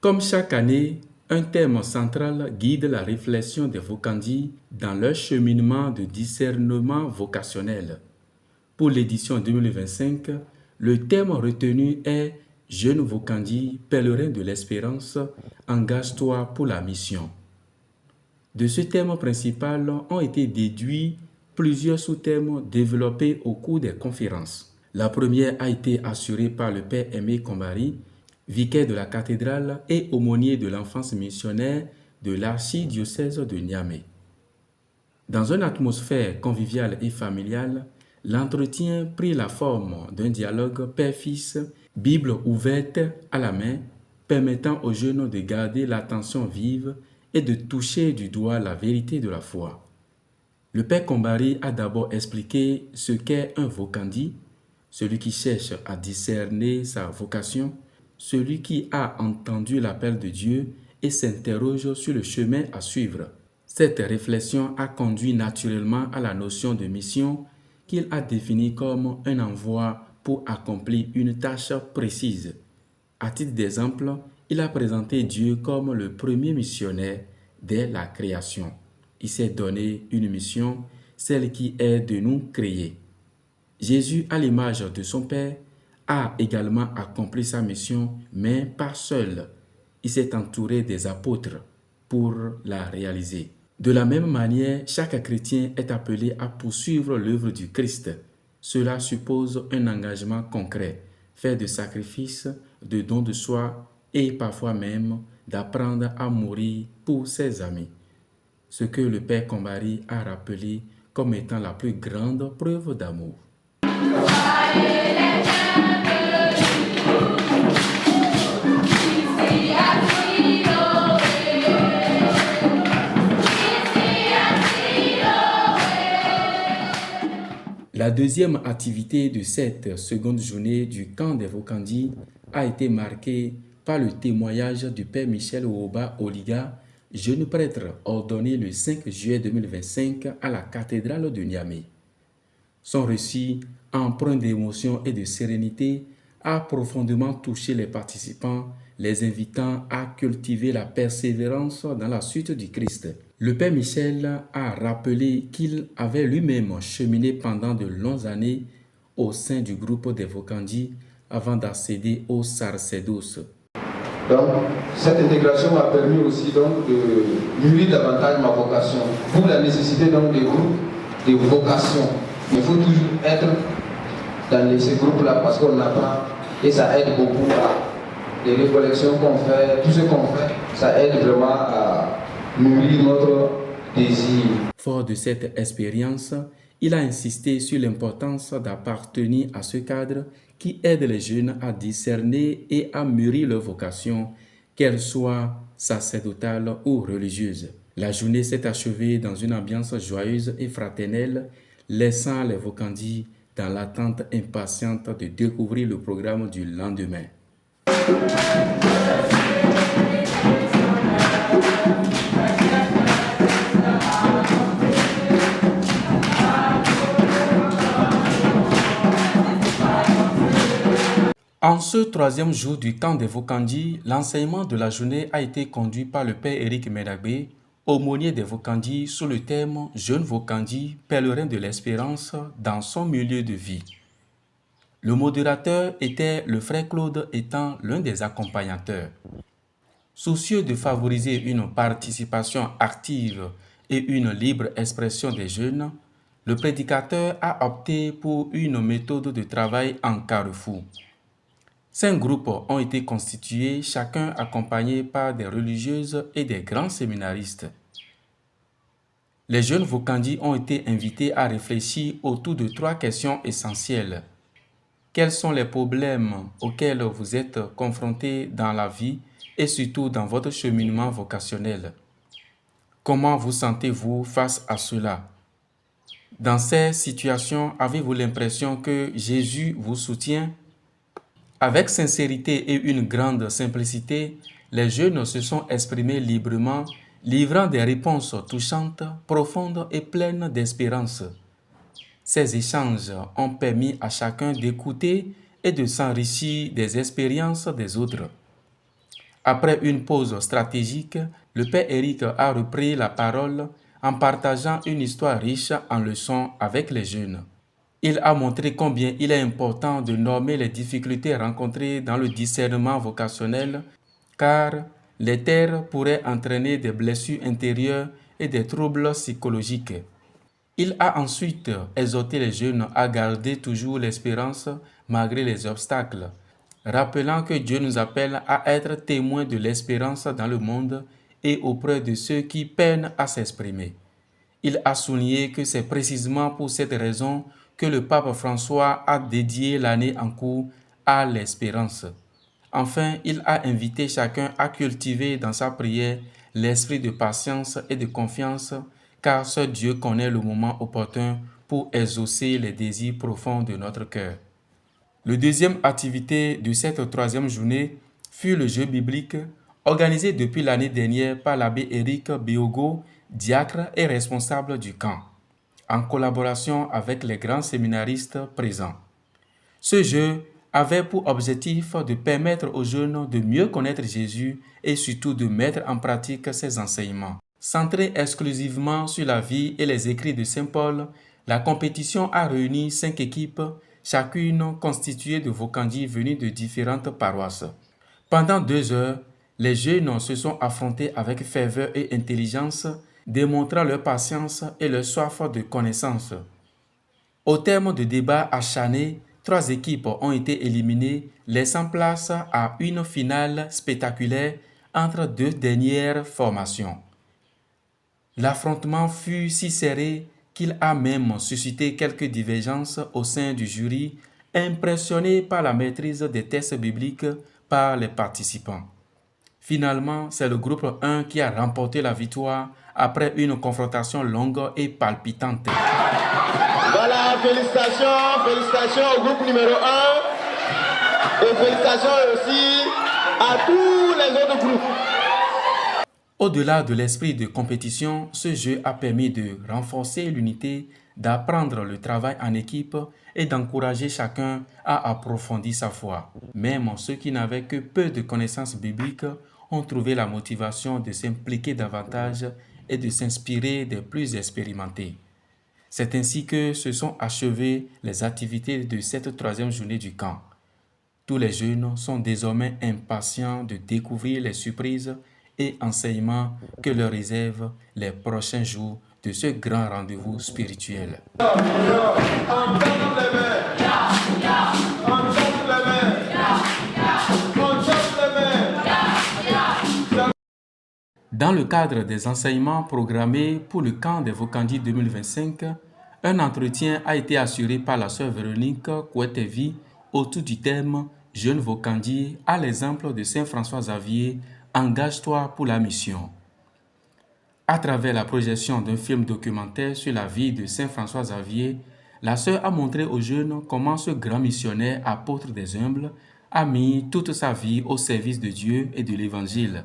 Comme chaque année, un thème central guide la réflexion des vocandis dans leur cheminement de discernement vocationnel. Pour l'édition 2025, le thème retenu est Jeune vocandi, pèlerin de l'espérance, engage-toi pour la mission. De ce thème principal ont été déduits plusieurs sous-thèmes développés au cours des conférences. La première a été assurée par le père Aimé Kombari, vicaire de la cathédrale et aumônier de l'enfance missionnaire de l'archidiocèse de Niamey. Dans une atmosphère conviviale et familiale, l'entretien prit la forme d'un dialogue père-fils, Bible ouverte à la main, permettant aux jeunes de garder l'attention vive et de toucher du doigt la vérité de la foi. Le père Kombari a d'abord expliqué ce qu'est un vocandi, celui qui cherche à discerner sa vocation, celui qui a entendu l'appel de Dieu et s'interroge sur le chemin à suivre. Cette réflexion a conduit naturellement à la notion de mission qu'il a définie comme un envoi pour accomplir une tâche précise. À titre d'exemple, il a présenté Dieu comme le premier missionnaire dès la création. Il s'est donné une mission, celle qui est de nous créer. Jésus, à l'image de son Père, a également accompli sa mission, mais pas seul. Il s'est entouré des apôtres pour la réaliser. De la même manière, chaque chrétien est appelé à poursuivre l'œuvre du Christ. Cela suppose un engagement concret, fait de sacrifices, de dons de soi et parfois même d'apprendre à mourir pour ses amis. Ce que le père Kombari a rappelé comme étant la plus grande preuve d'amour. La deuxième activité de cette seconde journée du camp des Vocandis a été marquée par le témoignage du père Michel Ouoba Oliga, jeune prêtre ordonné le 5 juillet 2025 à la cathédrale de Niamey. Son récit, empreint d'émotion et de sérénité, a profondément touché les participants, les invitant à cultiver la persévérance dans la suite du Christ. Le père Michel a rappelé qu'il avait lui-même cheminé pendant de longues années au sein du groupe des Vocandis avant d'accéder au sacerdoce. Donc, cette intégration m'a permis aussi donc, de mûrir davantage ma vocation. Pour la nécessité donc, des groupes de vocation, il faut toujours être dans ces groupes-là parce qu'on apprend et ça aide beaucoup à les récollections qu'on fait, tout ce qu'on fait, ça aide vraiment à nourrir notre désir. Fort de cette expérience, il a insisté sur l'importance d'appartenir à ce cadre qui aide les jeunes à discerner et à mûrir leur vocation, qu'elle soit sacerdotale ou religieuse. La journée s'est achevée dans une ambiance joyeuse et fraternelle, laissant les Vocandis dans l'attente impatiente de découvrir le programme du lendemain. En ce troisième jour du camp des Vocandis, l'enseignement de la journée a été conduit par le père Éric Médabé, aumônier des Vocandis, sous le thème « Jeune Vocandi, pèlerin de l'espérance dans son milieu de vie ». Le modérateur était le frère Claude étant l'un des accompagnateurs. Soucieux de favoriser une participation active et une libre expression des jeunes, le prédicateur a opté pour une méthode de travail en carrefour. 5 groupes ont été constitués, chacun accompagné par des religieuses et des grands séminaristes. Les jeunes Vocandis ont été invités à réfléchir autour de 3 questions essentielles. Quels sont les problèmes auxquels vous êtes confrontés dans la vie et surtout dans votre cheminement vocationnel? Comment vous sentez-vous face à cela? Dans ces situations, avez-vous l'impression que Jésus vous soutient? Avec sincérité et une grande simplicité, les jeunes se sont exprimés librement, livrant des réponses touchantes, profondes et pleines d'espérance. Ces échanges ont permis à chacun d'écouter et de s'enrichir des expériences des autres. Après une pause stratégique, le père Éric a repris la parole en partageant une histoire riche en leçons avec les jeunes. Il a montré combien il est important de nommer les difficultés rencontrées dans le discernement vocationnel, car les taires pourraient entraîner des blessures intérieures et des troubles psychologiques. Il a ensuite exhorté les jeunes à garder toujours l'espérance malgré les obstacles, rappelant que Dieu nous appelle à être témoins de l'espérance dans le monde et auprès de ceux qui peinent à s'exprimer. Il a souligné que c'est précisément pour cette raison que le pape François a dédié l'année en cours à l'espérance. Enfin, il a invité chacun à cultiver dans sa prière l'esprit de patience et de confiance, car seul Dieu connaît le moment opportun pour exaucer les désirs profonds de notre cœur. La deuxième activité de cette troisième journée fut le jeu biblique, organisé depuis l'année dernière par l'abbé Éric Béogo, diacre et responsable du camp, en collaboration avec les grands séminaristes présents. Ce jeu avait pour objectif de permettre aux jeunes de mieux connaître Jésus et surtout de mettre en pratique ses enseignements. Centré exclusivement sur la vie et les écrits de Saint Paul, la compétition a réuni 5 équipes, chacune constituée de vocandis venus de différentes paroisses. Pendant 2 heures, les jeunes se sont affrontés avec ferveur et intelligence, démontrant leur patience et leur soif de connaissance. Au terme de débats acharnés, 3 équipes ont été éliminées, laissant place à une finale spectaculaire entre 2 dernières formations. L'affrontement fut si serré qu'il a même suscité quelques divergences au sein du jury, impressionné par la maîtrise des textes bibliques par les participants. Finalement, c'est le groupe 1 qui a remporté la victoire après une confrontation longue et palpitante. Voilà, félicitations au groupe numéro 1 et félicitations aussi à tous les autres groupes. Au-delà de l'esprit de compétition, ce jeu a permis de renforcer l'unité, d'apprendre le travail en équipe et d'encourager chacun à approfondir sa foi. Même ceux qui n'avaient que peu de connaissances bibliques ont trouvé la motivation de s'impliquer davantage et de s'inspirer des plus expérimentés. C'est ainsi que se sont achevées les activités de cette troisième journée du camp. Tous les jeunes sont désormais impatients de découvrir les surprises et enseignements que leur réservent les prochains jours de ce grand rendez-vous spirituel. Dans le cadre des enseignements programmés pour le camp des Vocandis 2025, un entretien a été assuré par la sœur Véronique Kouetevi autour du thème « Jeune Vocandis, à l'exemple de Saint François Xavier, engage-toi pour la mission ». À travers la projection d'un film documentaire sur la vie de Saint François Xavier, la sœur a montré aux jeunes comment ce grand missionnaire, apôtre des humbles, a mis toute sa vie au service de Dieu et de l'Évangile.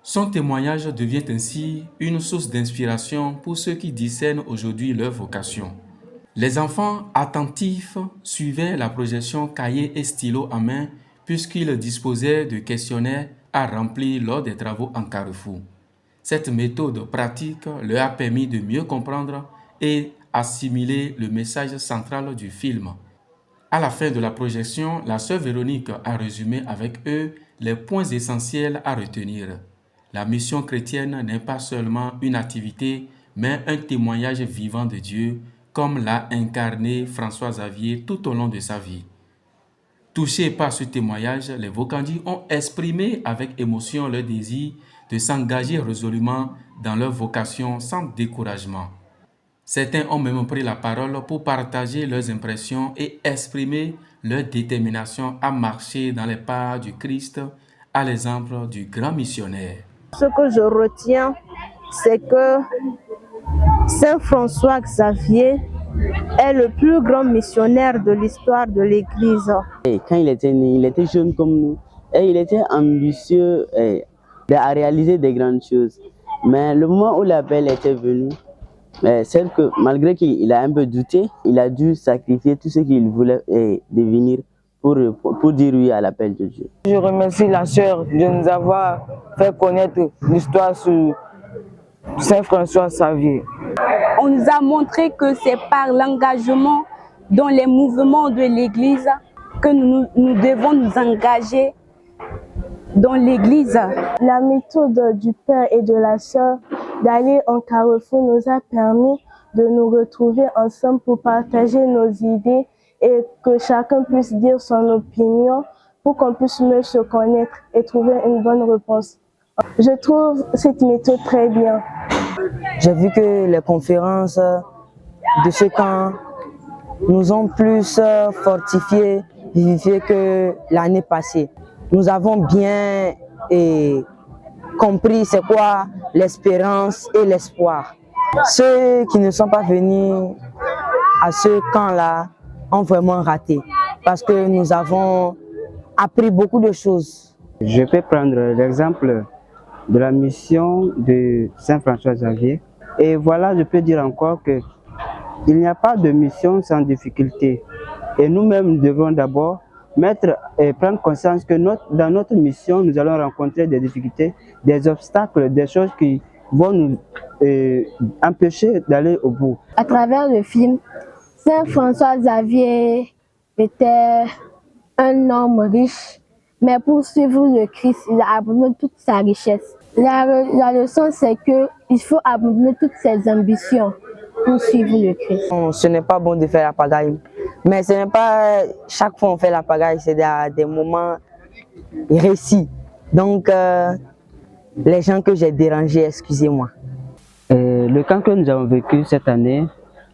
Son témoignage devient ainsi une source d'inspiration pour ceux qui discernent aujourd'hui leur vocation. Les enfants attentifs suivaient la projection cahier et stylo en main puisqu'ils disposaient de questionnaires à remplir lors des travaux en carrefour. Cette méthode pratique leur a permis de mieux comprendre et assimiler le message central du film. À la fin de la projection, la sœur Véronique a résumé avec eux les points essentiels à retenir. La mission chrétienne n'est pas seulement une activité, mais un témoignage vivant de Dieu, comme l'a incarné François Xavier tout au long de sa vie. Touchés par ce témoignage, les Vocandis ont exprimé avec émotion leur désir de s'engager résolument dans leur vocation sans découragement. Certains ont même pris la parole pour partager leurs impressions et exprimer leur détermination à marcher dans les pas du Christ, à l'exemple du grand missionnaire. Ce que je retiens, c'est que Saint François Xavier est le plus grand missionnaire de l'histoire de l'Église. Quand il était né, il était jeune comme nous et il était ambitieux à réaliser des grandes choses. Mais le moment où l'appel était venu, c'est que malgré qu'il a un peu douté, il a dû sacrifier tout ce qu'il voulait devenir pour dire oui à l'appel de Dieu. Je remercie la sœur de nous avoir fait connaître l'histoire sur Saint François Xavier. On nous a montré que c'est par l'engagement dans les mouvements de l'Église que nous devons nous engager dans l'Église. La méthode du Père et de la Sœur d'aller en carrefour nous a permis de nous retrouver ensemble pour partager nos idées et que chacun puisse dire son opinion pour qu'on puisse mieux se connaître et trouver une bonne réponse. Je trouve cette méthode très bien. J'ai vu que les conférences de ce camp nous ont plus fortifiés, vivifiés que l'année passée. Nous avons bien compris c'est quoi l'espérance et l'espoir. Ceux qui ne sont pas venus à ce camp-là ont vraiment raté parce que nous avons appris beaucoup de choses. Je peux prendre l'exemple de la mission de Saint François Xavier. Et voilà, je peux dire encore que il n'y a pas de mission sans difficulté. Et nous-mêmes, nous devons d'abord prendre conscience que dans notre mission, nous allons rencontrer des difficultés, des obstacles, des choses qui vont nous empêcher d'aller au bout. À travers le film, Saint François Xavier était un homme riche, mais pour suivre le Christ, il a abandonné toute sa richesse. La leçon, c'est qu'il faut abandonner toutes ses ambitions pour suivre le Christ. Ce n'est pas bon de faire la pagaille, mais ce n'est pas chaque fois on fait la pagaille, c'est des moments récits. Donc, les gens que j'ai dérangés, excusez-moi. Le camp que nous avons vécu cette année,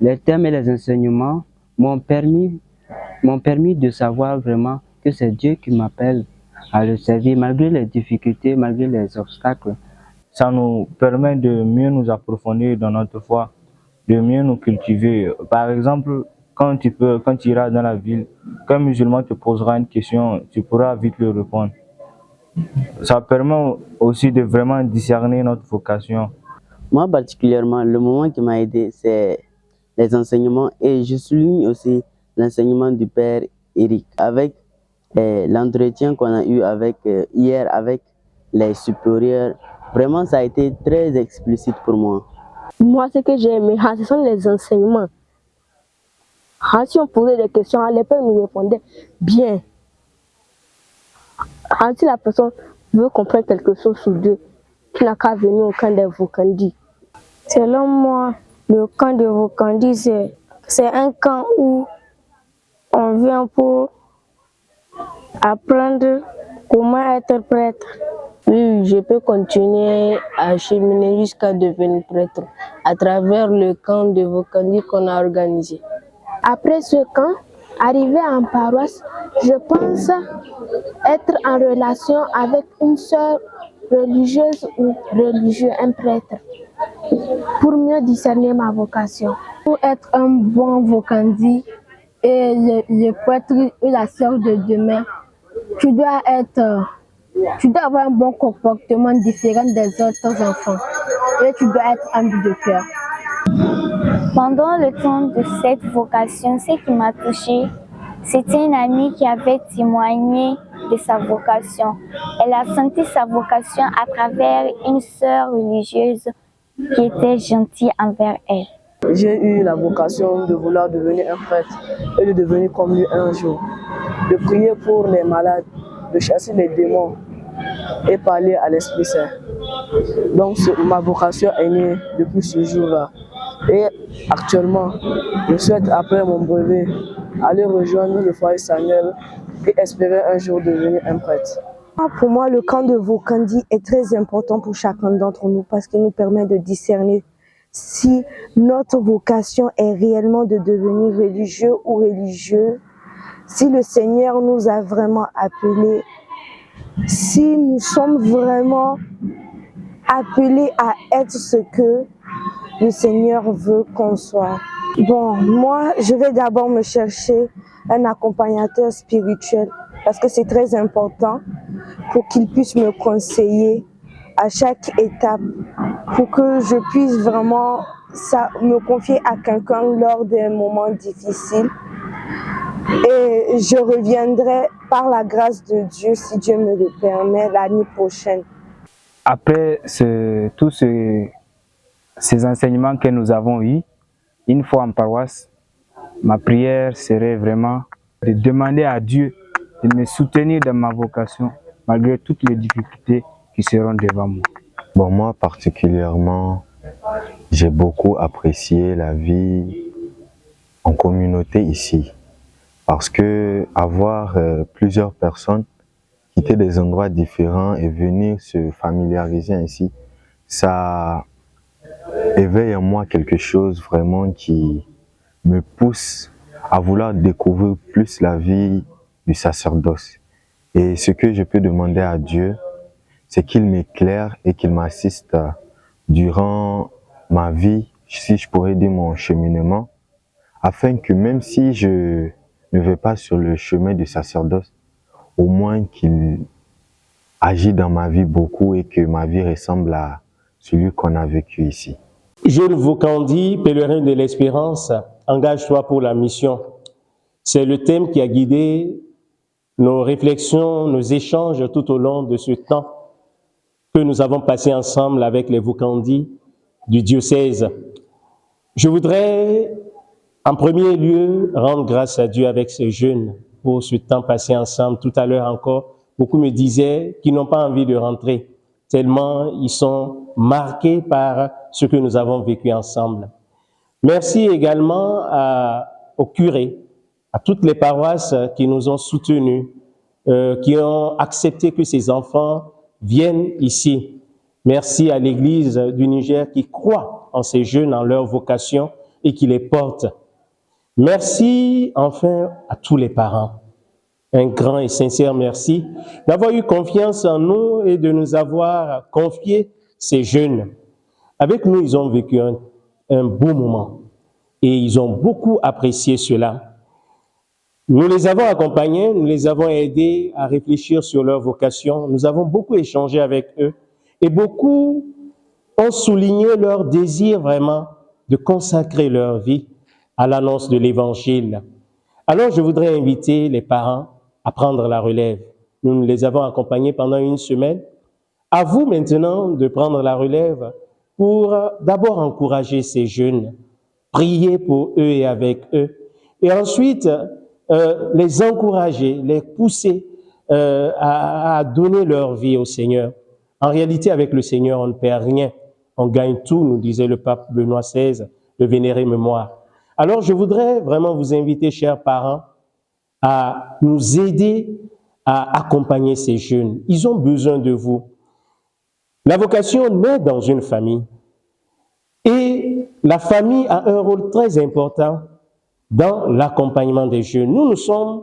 les thèmes et les enseignements m'ont permis de savoir vraiment que c'est Dieu qui m'appelle à le servir malgré les difficultés, malgré les obstacles. Ça nous permet de mieux nous approfondir dans notre foi, de mieux nous cultiver. Par exemple, quand tu iras dans la ville, qu'un musulman te posera une question, tu pourras vite lui répondre. Ça permet aussi de vraiment discerner notre vocation. Moi particulièrement, le moment qui m'a aidé, c'est les enseignements et je souligne aussi l'enseignement du Père Eric avec l'entretien qu'on a eu hier avec les supérieurs. Vraiment, ça a été très explicite pour moi. Moi, ce que j'ai aimé, ce sont les enseignements. Si on posait des questions, les pères nous répondaient bien. Si la personne veut comprendre quelque chose sur Dieu, qui n'a qu'à venir au camp des Vokandi. Selon moi, le camp de Vokandi, c'est un camp où on vient pour apprendre comment être prêtre. Oui, je peux continuer à cheminer jusqu'à devenir prêtre à travers le camp de Vokandi qu'on a organisé. Après ce camp, arrivé en paroisse, je pense être en relation avec une sœur religieuse ou religieux, un prêtre, pour mieux discerner ma vocation. Pour être un bon Vokandi et le prêtre et la sœur de demain, tu dois avoir un bon comportement différent des autres enfants et tu dois être humble de cœur. Pendant le temps de cette vocation, ce qui m'a touchée, c'était une amie qui avait témoigné de sa vocation. Elle a senti sa vocation à travers une sœur religieuse qui était gentille envers elle. J'ai eu la vocation de vouloir devenir un prêtre et de devenir comme lui un jour. De prier pour les malades, de chasser les démons et parler à l'Esprit Saint. Donc ma vocation est née depuis ce jour-là. Et actuellement, je souhaite après mon brevet aller rejoindre le foyer Samuel et espérer un jour devenir un prêtre. Pour moi, le camp de Vokandi est très important pour chacun d'entre nous parce qu'il nous permet de discerner si notre vocation est réellement de devenir religieux ou religieux, si le Seigneur nous a vraiment appelés, si nous sommes vraiment appelés à être ce que le Seigneur veut qu'on soit. Bon, moi, je vais d'abord me chercher un accompagnateur spirituel parce que c'est très important pour qu'il puisse me conseiller à chaque étape, pour que je puisse vraiment me confier à quelqu'un lors des moments difficiles. Et je reviendrai par la grâce de Dieu, si Dieu me le permet, l'année prochaine. Après tous ces enseignements que nous avons eus, une fois en paroisse, ma prière serait vraiment de demander à Dieu de me soutenir dans ma vocation, malgré toutes les difficultés qui seront devant moi. Bon, moi particulièrement, j'ai beaucoup apprécié la vie en communauté ici. Parce que avoir plusieurs personnes quitter des endroits différents et venir se familiariser ainsi, ça éveille en moi quelque chose vraiment qui me pousse à vouloir découvrir plus la vie du sacerdoce. Et ce que je peux demander à Dieu, c'est qu'il m'éclaire et qu'il m'assiste durant ma vie, si je pourrais dire mon cheminement, afin que même si je ne vais pas sur le chemin du sacerdoce, au moins qu'il agit dans ma vie beaucoup et que ma vie ressemble à celui qu'on a vécu ici. Jeune Vocandi, pèlerin de l'espérance, engage-toi pour la mission. C'est le thème qui a guidé nos réflexions, nos échanges tout au long de ce temps que nous avons passé ensemble avec les Vocandi du diocèse. Je voudrais en premier lieu rendre grâce à Dieu avec ces jeunes pour ce temps passé ensemble. Tout à l'heure encore, beaucoup me disaient qu'ils n'ont pas envie de rentrer, tellement ils sont marqués par ce que nous avons vécu ensemble. Merci également aux curés, à toutes les paroisses qui nous ont soutenus, qui ont accepté que ces enfants viennent ici. Merci à l'Église du Niger qui croit en ces jeunes, en leur vocation et qui les porte. Merci enfin à tous les parents. Un grand et sincère merci d'avoir eu confiance en nous et de nous avoir confié ces jeunes. Avec nous, ils ont vécu un beau moment et ils ont beaucoup apprécié cela. Nous les avons accompagnés, nous les avons aidés à réfléchir sur leur vocation. Nous avons beaucoup échangé avec eux et beaucoup ont souligné leur désir vraiment de consacrer leur vie à l'annonce de l'Évangile. Alors, je voudrais inviter les parents à prendre la relève. Nous les avons accompagnés pendant une semaine. À vous maintenant de prendre la relève pour d'abord encourager ces jeunes, prier pour eux et avec eux, et ensuite les encourager, les pousser à donner leur vie au Seigneur. En réalité, avec le Seigneur, on ne perd rien. On gagne tout, nous disait le pape Benoît XVI, de vénérer mémoire. Alors, je voudrais vraiment vous inviter, chers parents, à nous aider à accompagner ces jeunes. Ils ont besoin de vous. La vocation naît dans une famille. Et la famille a un rôle très important dans l'accompagnement des jeunes. Nous sommes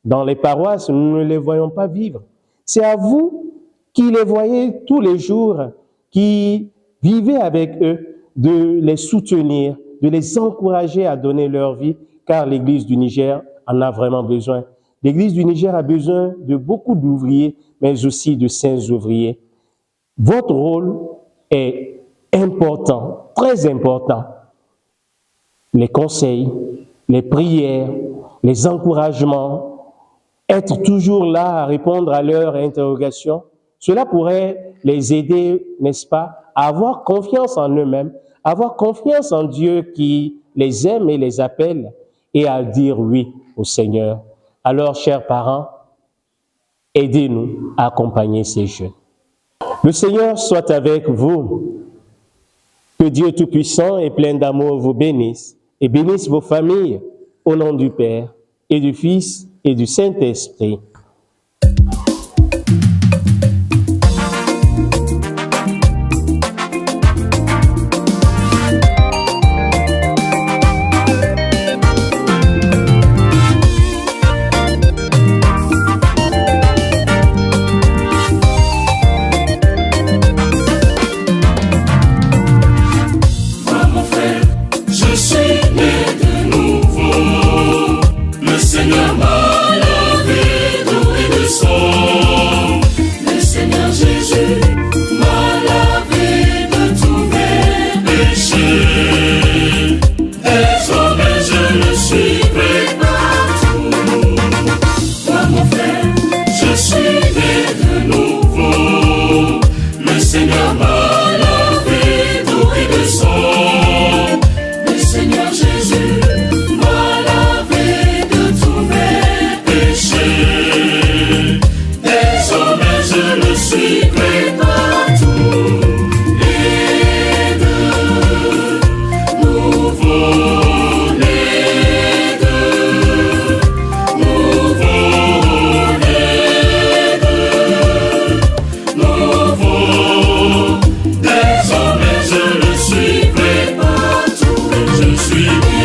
dans les paroisses, nous ne les voyons pas vivre. C'est à vous qui les voyez tous les jours, qui vivez avec eux, de les soutenir, de les encourager à donner leur vie, car l'Église du Niger en a vraiment besoin. L'Église du Niger a besoin de beaucoup d'ouvriers, mais aussi de saints ouvriers. Votre rôle est important, très important. Les conseils, les prières, les encouragements, être toujours là à répondre à leurs interrogations, cela pourrait les aider, n'est-ce pas, à avoir confiance en eux-mêmes, avoir confiance en Dieu qui les aime et les appelle, et à dire oui au Seigneur. Alors, chers parents, aidez-nous à accompagner ces jeunes. Le Seigneur soit avec vous. Que Dieu Tout-Puissant et plein d'amour vous bénisse et bénisse vos familles au nom du Père et du Fils et du Saint-Esprit.